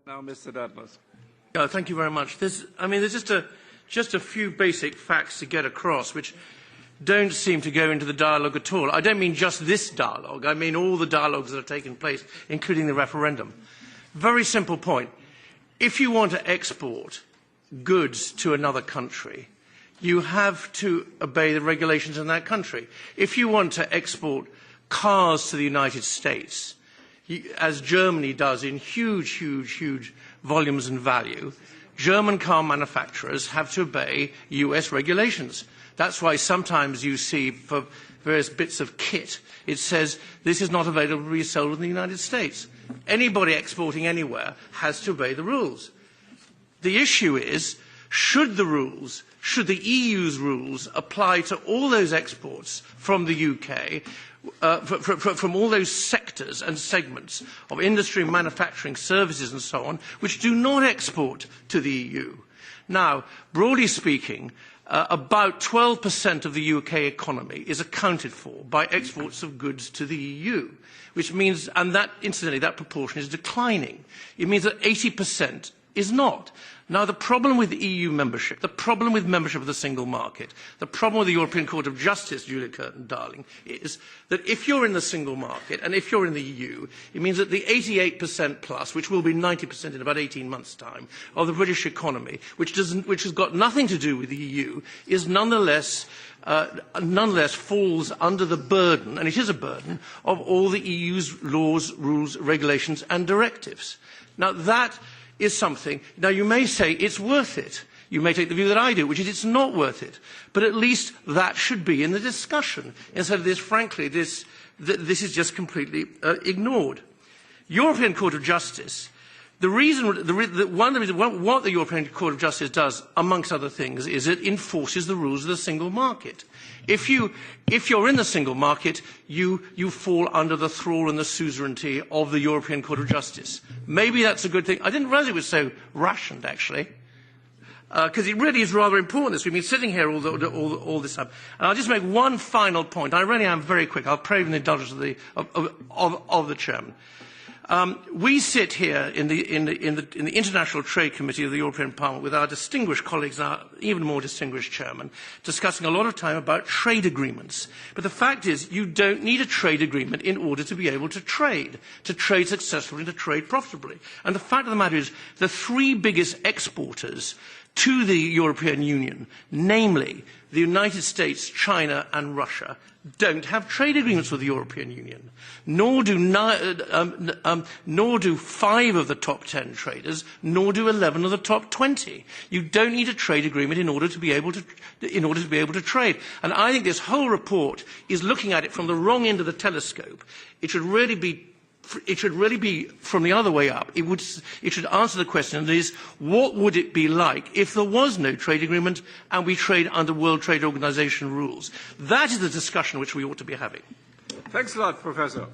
Now, Mr. Dartmouth. Thank you very much. There's just a few basic facts to get across, which don't seem to go into the dialogue at all. I don't mean just this dialogue. I mean all the dialogues that have taken place, including the referendum. Very simple point. If you want to export goods to another country, you have to obey the regulations in that country. If you want to export cars to the United States, as Germany does in huge volumes and value, German car manufacturers have to obey US regulations. That's why sometimes you see for various bits of kit, it says this is not available to be sold in the United States. Anybody exporting anywhere has to obey the rules. The issue is, should the EU's rules apply to all those exports from the UK, from all those sectors and segments of industry, manufacturing, services and so on, which do not export to the EU? Now, broadly speaking, about 12% of the UK economy is accounted for by exports of goods to the EU, which means, and that, incidentally, that proportion is declining. It means that 80% is not. Now, the problem with EU membership, the problem with membership of the single market, the problem with the European Court of Justice, Julia Curtin-Darling, is that if you're in the single market and if you're in the EU, it means that the 88% plus, which will be 90% in about 18 months' time, of the British economy, which has got nothing to do with the EU, is nonetheless falls under the burden, and it is a burden, of all the EU's laws, rules, regulations and directives. Now, that is something. Now, you may say it's worth it. You may take the view that I do, which is it's not worth it. But at least that should be in the discussion. Instead of this, frankly, this is just completely ignored. European Court of Justice, what the European Court of Justice does, amongst other things, is it enforces the rules of the single market. If you're in the single market, you fall under the thrall and the suzerainty of the European Court of Justice. Maybe that's a good thing. I didn't realize it was so rationed, actually, because it really is rather important. We've been sitting here all this time. And I'll just make one final point. I really am very quick. I'll pray with the indulgence of the Chairman. We sit here in the International Trade Committee of the European Parliament with our distinguished colleagues and our even more distinguished chairman, discussing a lot of time about trade agreements. But the fact is, you don't need a trade agreement in order to be able to trade successfully and to trade profitably. And the fact of the matter is, the three biggest exporters to the European Union, namely the United States, China and Russia, don't have trade agreements with the European Union, nor do 5 of the top 10 traders, nor do 11 of the top 20. You don't need a trade agreement in order to be able to trade. And I think this whole report is looking at it from the wrong end of the telescope. It should really be from the other way up. It should answer the question, that is, what would it be like if there was no trade agreement and we trade under World Trade Organization rules? That is the discussion which we ought to be having. Thanks a lot, Professor.